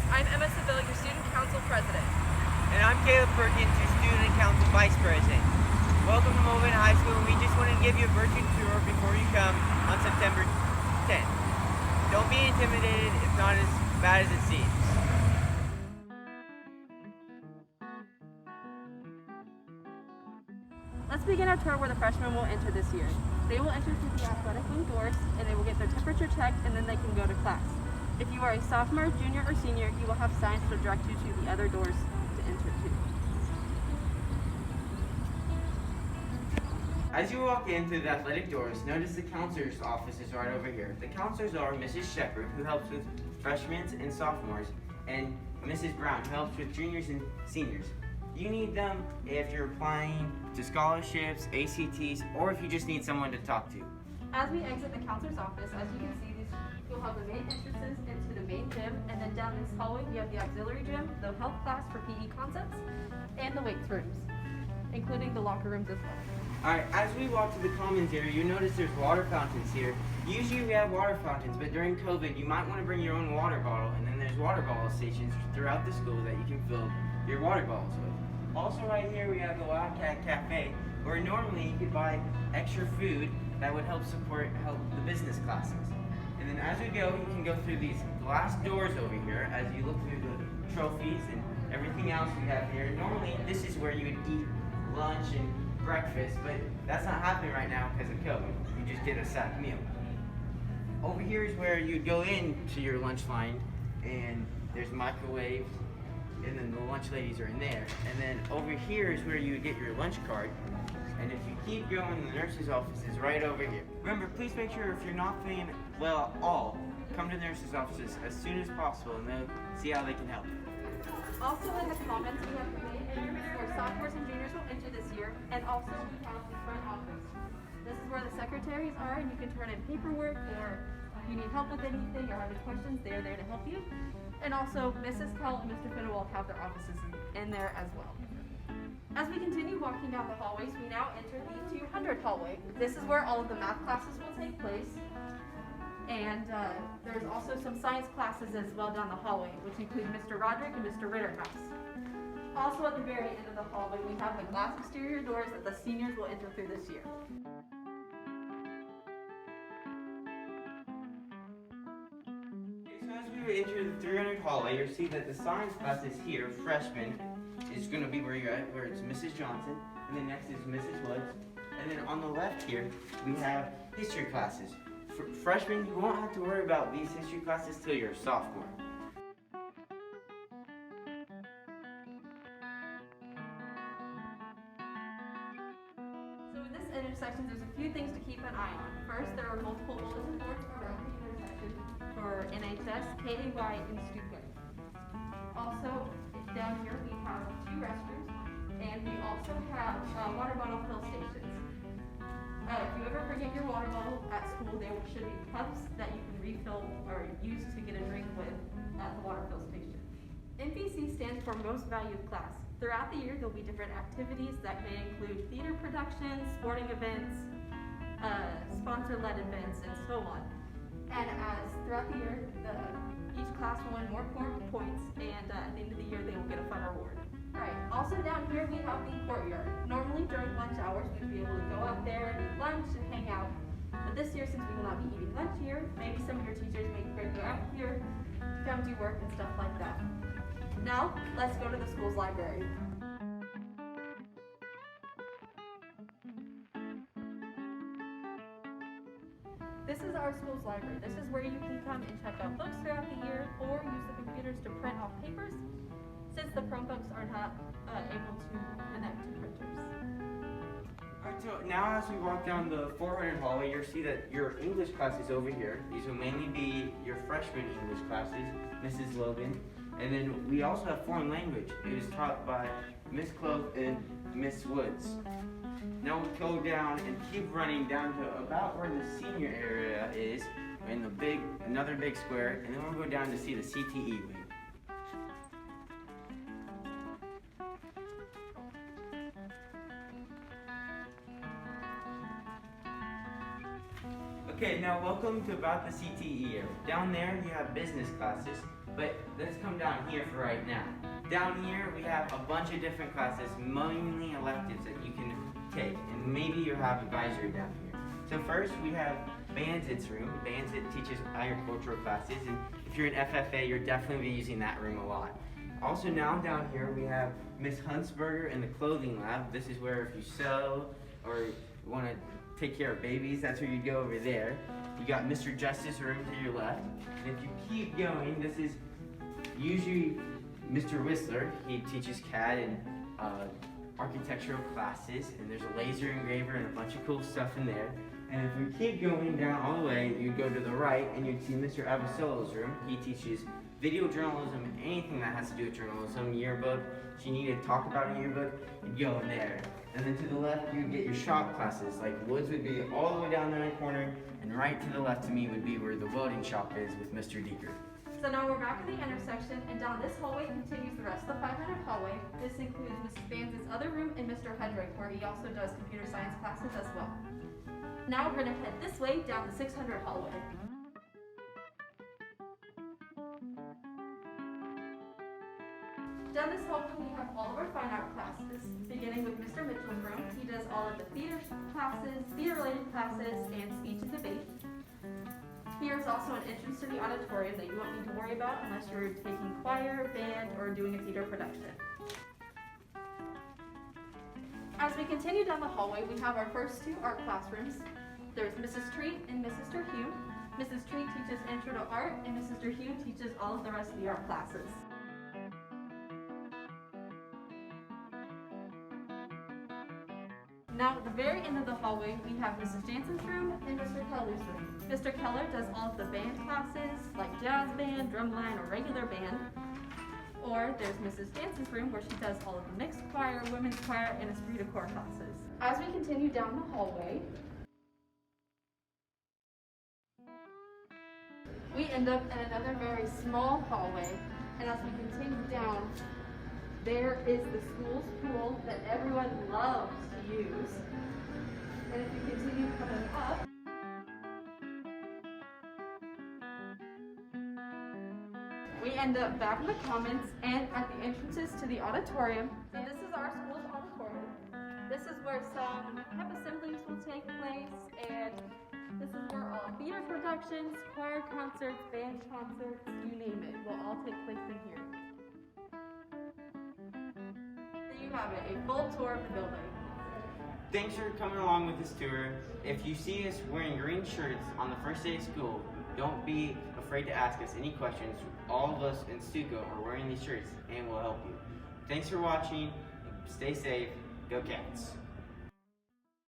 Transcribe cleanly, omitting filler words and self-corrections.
I'm Emma Seville, your Student Council President. And I'm Caleb Perkins, your Student Council Vice President. Welcome to Mulvin High School, and we just want to give you a virtual tour before you come on September 10th. Don't be intimidated, it's not as bad as it seems. Let's begin our tour where the freshmen will enter this year. They will enter through the athletic wing doors, and they will get their temperature checked, and then they can go to class. If you are a sophomore, junior, or senior, you will have signs to direct you to the other doors to enter to. As you walk in through the athletic doors, notice the counselor's office is right over here. The counselors are Mrs. Shepard, who helps with freshmen and sophomores, and Mrs. Brown, who helps with juniors and seniors. You need them if you're applying to scholarships, ACTs, or if you just need someone to talk to. As we exit the counselor's office, as you can see, you'll have the main entrances into the main gym, and then down this hallway we have the auxiliary gym, the health class for PE concepts, and the weights rooms, including the locker rooms as well. Alright, as we walk to the commons area, you notice there's water fountains here. Usually we have water fountains, but during COVID you might want to bring your own water bottle, and then there's water bottle stations throughout the school that you can fill your water bottles with. Also right here we have the Wildcat Cafe, where normally you could buy extra food that would help the business classes. And then as we go, you can go through these glass doors over here as you look through the trophies and everything else we have here. Normally this is where you would eat lunch and breakfast, but that's not happening right now because of COVID. You just get a set meal. Over here is where you'd go into your lunch line, and there's microwaves, and then the lunch ladies are in there. And then over here is where you would get your lunch card. And if you keep going, the nurse's office is right over here. Remember, please make sure if you're not feeling well at all, come to the nurse's offices as soon as possible and they'll see how they can help. Also in the commons, we have the main entrance where sophomores and juniors will enter this year, and also we have the front office. This is where the secretaries are, and you can turn in paperwork, or if you need help with anything or have any questions, they're there to help you. And also, Mrs. Kell and Mr. Finnewald have their offices in there as well. As we continue walking down the hallways, we now enter the 200 hallway. This is where all of the math classes will take place. And there's also some science classes as well down the hallway, which include Mr. Roderick and Mr. Ritterhouse. Also at the very end of the hallway, we have the glass exterior doors that the seniors will enter through this year. So as we enter the 300 hallway, you'll see that the science class is here, freshman, is going to be where you're at, where it's Mrs. Johnson, and then next is Mrs. Woods. And then on the left here, we have history classes. For freshmen, you won't have to worry about these history classes till you're a sophomore. So in this intersection, there's a few things to keep an eye on. First, there are multiple bulletin boards around the intersection for NHS, KAY, and Stuttgart. Also, down here we have 2 restrooms, and we also have water bottle fill stations. If you ever forget your water bottle at school, there should be cups that you can refill or use to get a drink with at the water fill station. MVC stands for Most Valued Class. Throughout the year, there'll be different activities that may include theater productions, sporting events, sponsor-led events, and so on. And as throughout the year, each class will win more points, and at the end of the year, they will get a fun reward. Right. Also down here, we have the courtyard. Normally during lunch hours, we'd be able to go out there and eat lunch and hang out. But this year, since we will not be eating lunch here, maybe some of your teachers may bring you out here to come do work and stuff like that. Now, let's go to the school's library. This is our school's library. This is where you can come and check out books throughout the year or use the computers to print off papers, since the Chromebooks are not able to connect to printers. Alright, so now as we walk down the 400 hallway, you'll see that your English class is over here. These will mainly be your freshman English classes, Mrs. Logan. And then we also have foreign language. It is taught by Miss Clove and Miss Woods. Now we go down and keep running down to about where the senior area is, in the another big square, and then we'll go down to see the CTE wing. Okay, now welcome to about the CTE area. Down there you have business classes, But let's come down here for right now. Down here we have a bunch of different classes, mainly electives that you can take, and maybe you have advisory down here. So first we have Bandit's room. Bandit teaches agricultural classes, and if you're an FFA, you're definitely be using that room a lot. Also now down here we have Miss Huntsberger in the clothing lab. This is where if you sew or want to take care of babies, that's where you go over there. You got Mr. Justice room to your left. And if you keep going, this is usually Mr. Whistler. He teaches CAD and architectural classes, and there's a laser engraver and a bunch of cool stuff in there. And if we keep going down all the way, you go to the right and you'd see Mr. Avasolo's room. He teaches video journalism, anything that has to do with journalism, yearbook. If you need to talk about a yearbook, you'd go in there. And then to the left, you would get your shop classes. Like Woods would be all the way down there in the corner, and right to the left to me would be where the welding shop is with Mr. Deeker. So now we're back at the intersection, and down this hallway continues the rest of the 500 hallway. This includes Mrs. Banz's other room and Mr. Hedrick, where he also does computer science classes as well. Now we're going to head this way down the 600 hallway. Down this hallway we have all of our fine art classes, beginning with Mr. Mitchell's room. He does all of the theater classes, theater-related classes, and speech and debate. Here is also an entrance to the auditorium that you won't need to worry about unless you're taking choir, band, or doing a theater production. As we continue down the hallway, we have our first two art classrooms. There's Mrs. Treat and Mrs. Terhune. Mrs. Treat teaches Intro to Art, and Mrs. Terhune teaches all of the rest of the art classes. Now at the very end of the hallway, we have Mrs. Jansen's room and Mr. Keller's room. Mr. Keller does all of the band classes, like jazz band, drumline, or regular band. Or there's Mrs. Jansen's room, where she does all of the mixed choir, women's choir, and esprit de corps classes. As we continue down the hallway, we end up in another very small hallway, and as we continue down, there is the school's pool that everyone loves to use. And if we continue coming up, we end up back in the commons and at the entrances to the auditorium. So this is our school's auditorium. This is where some pep assemblies will take place, and this is where all theater productions, choir concerts, band concerts, you name it, will all take place in here. There you have it, a full tour of the building. Thanks for coming along with this tour. If you see us wearing green shirts on the first day of school, don't be afraid to ask us any questions. All of us in Stuco are wearing these shirts and we'll help you. Thanks for watching. Stay safe. Go Cats.